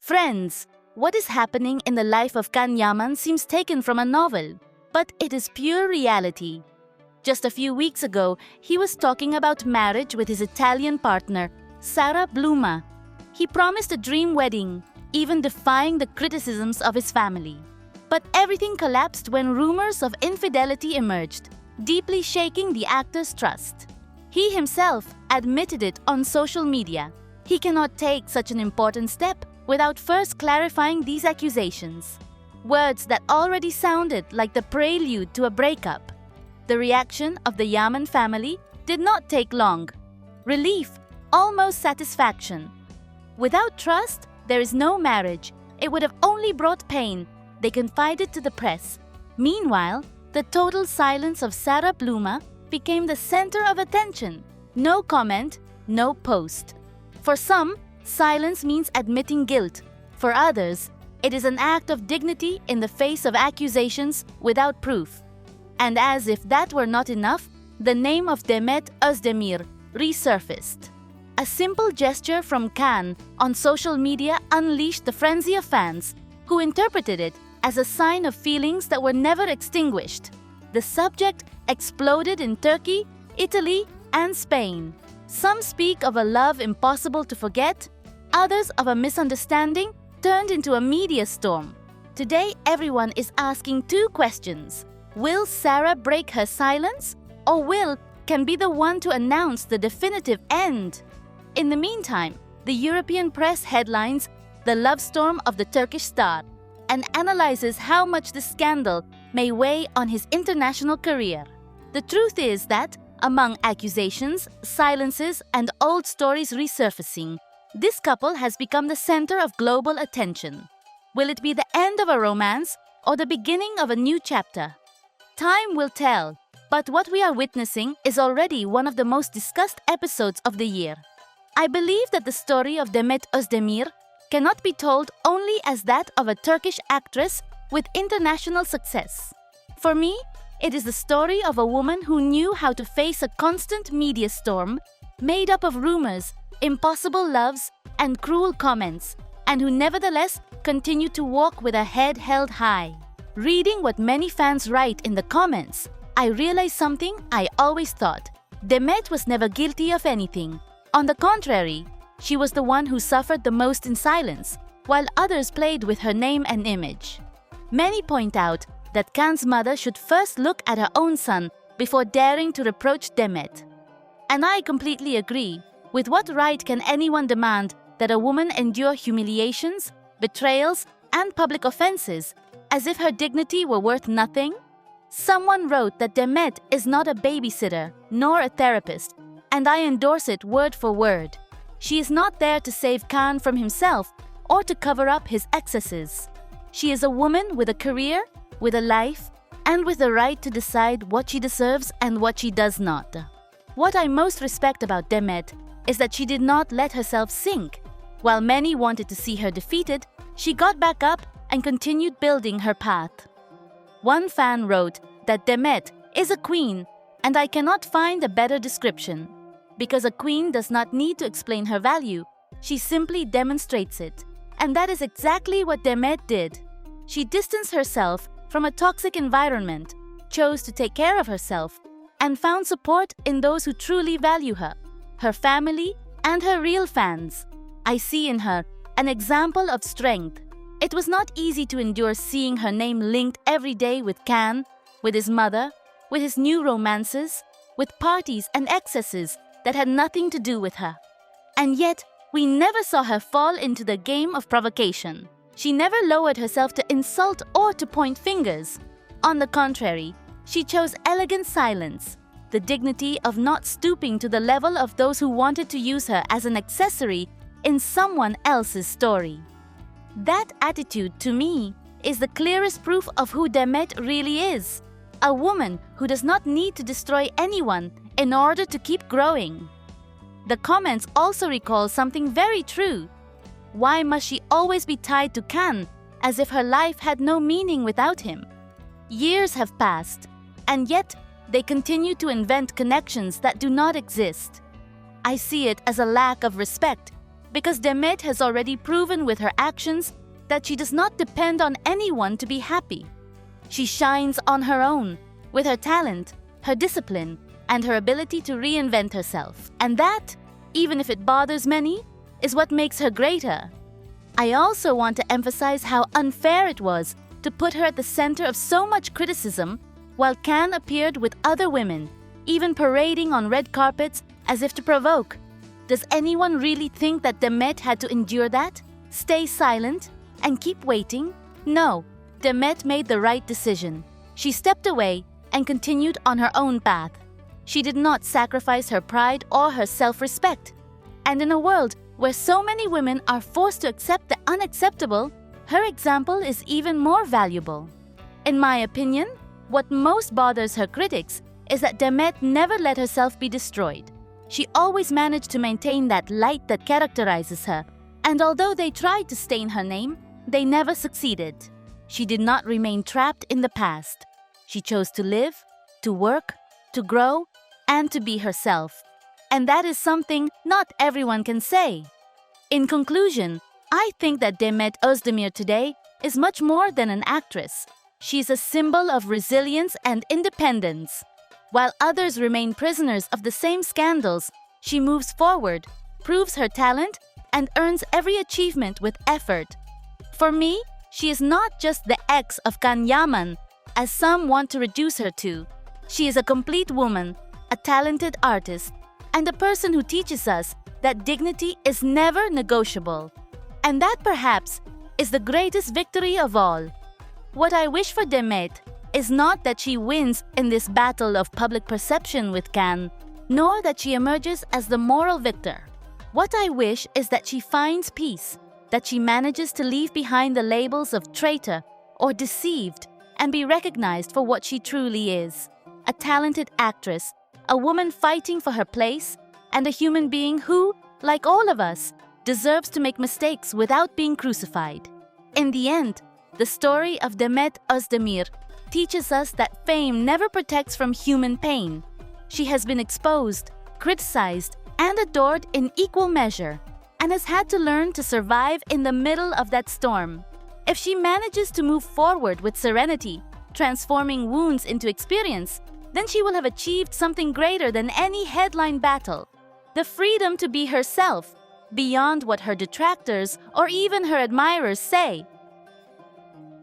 Friends, what is happening in the life of Can Yaman seems taken from a novel, but it is pure reality. Just a few weeks ago, he was talking about marriage with his Italian partner, Sara Bluma. He promised a dream wedding, even defying the criticisms of his family. But everything collapsed when rumors of infidelity emerged, deeply shaking the actor's trust. He himself admitted it on social media. He cannot take such an important step without first clarifying these accusations. Words that already sounded like the prelude to a breakup. The reaction of the Yaman family did not take long. Relief, almost satisfaction. Without trust, there is no marriage. It would have only brought pain, they confided to the press. Meanwhile, the total silence of Sara Bluma became the center of attention. No comment, no post. For some, silence means admitting guilt. For others, it is an act of dignity in the face of accusations without proof. And as if that were not enough, the name of Demet Özdemir resurfaced. A simple gesture from Can on social media unleashed the frenzy of fans, who interpreted it as a sign of feelings that were never extinguished. The subject exploded in Turkey, Italy, and Spain. Some speak of a love impossible to forget, others of a misunderstanding turned into a media storm. Today, everyone is asking two questions. Will Sara break her silence, or will Can be the one to announce the definitive end? In the meantime, the European press headlines the love storm of the Turkish star and analyzes how much the scandal may weigh on his international career. The truth is that, among accusations, silences, and old stories resurfacing, this couple has become the center of global attention. Will it be the end of a romance or the beginning of a new chapter? Time will tell, but what we are witnessing is already one of the most discussed episodes of the year. I believe that the story of Demet Özdemir cannot be told only as that of a Turkish actress with international success. For me, it is the story of a woman who knew how to face a constant media storm made up of rumors, impossible loves, and cruel comments, and who nevertheless continued to walk with her head held high. Reading what many fans write in the comments, I realized something I always thought. Demet was never guilty of anything. On the contrary, she was the one who suffered the most in silence, while others played with her name and image. Many point out that Can's mother should first look at her own son before daring to reproach Demet. And I completely agree. With what right can anyone demand that a woman endure humiliations, betrayals, and public offenses as if her dignity were worth nothing? Someone wrote that Demet is not a babysitter nor a therapist, and I endorse it word for word. She is not there to save Can from himself or to cover up his excesses. She is a woman with a career, with a life, and with the right to decide what she deserves and what she does not. What I most respect about Demet is that she did not let herself sink. While many wanted to see her defeated, she got back up and continued building her path. One fan wrote that Demet is a queen, and I cannot find a better description. Because a queen does not need to explain her value, she simply demonstrates it. And that is exactly what Demet did. She distanced herself from a toxic environment, chose to take care of herself, and found support in those who truly value her family, and her real fans. I see in her an example of strength. It was not easy to endure seeing her name linked every day with Can, with his mother, with his new romances, with parties and excesses that had nothing to do with her. And yet, we never saw her fall into the game of provocation. She never lowered herself to insult or to point fingers. On the contrary, she chose elegant silence, the dignity of not stooping to the level of those who wanted to use her as an accessory in someone else's story. That attitude, to me, is the clearest proof of who Demet really is. A woman who does not need to destroy anyone in order to keep growing. The comments also recall something very true. Why must she always be tied to Can, as if her life had no meaning without him? Years have passed, and yet they continue to invent connections that do not exist. I see it as a lack of respect, because Demet has already proven with her actions that she does not depend on anyone to be happy. She shines on her own, with her talent, her discipline, and her ability to reinvent herself. And that, even if it bothers many, is what makes her greater. I also want to emphasize how unfair it was to put her at the center of so much criticism while Can appeared with other women, even parading on red carpets as if to provoke. Does anyone really think that Demet had to endure that? Stay silent and keep waiting? No, Demet made the right decision. She stepped away and continued on her own path. She did not sacrifice her pride or her self-respect. And in a world where so many women are forced to accept the unacceptable, her example is even more valuable. In my opinion, what most bothers her critics is that Demet never let herself be destroyed. She always managed to maintain that light that characterizes her, and although they tried to stain her name, they never succeeded. She did not remain trapped in the past. She chose to live, to work, to grow, and to be herself. And that is something not everyone can say. In conclusion, I think that Demet Özdemir today is much more than an actress. She is a symbol of resilience and independence. While others remain prisoners of the same scandals, she moves forward, proves her talent, and earns every achievement with effort. For me, she is not just the ex of Can Yaman, as some want to reduce her to. She is a complete woman, a talented artist, and a person who teaches us that dignity is never negotiable. And that perhaps is the greatest victory of all. What I wish for Demet is not that she wins in this battle of public perception with Can, nor that she emerges as the moral victor. What I wish is that she finds peace, that she manages to leave behind the labels of traitor or deceived and be recognized for what she truly is: a talented actress, a woman fighting for her place, and a human being who, like all of us, deserves to make mistakes without being crucified. In the end, the story of Demet Özdemir teaches us that fame never protects from human pain. She has been exposed, criticized, and adored in equal measure, and has had to learn to survive in the middle of that storm. If she manages to move forward with serenity, transforming wounds into experience, then she will have achieved something greater than any headline battle: the freedom to be herself, beyond what her detractors or even her admirers say.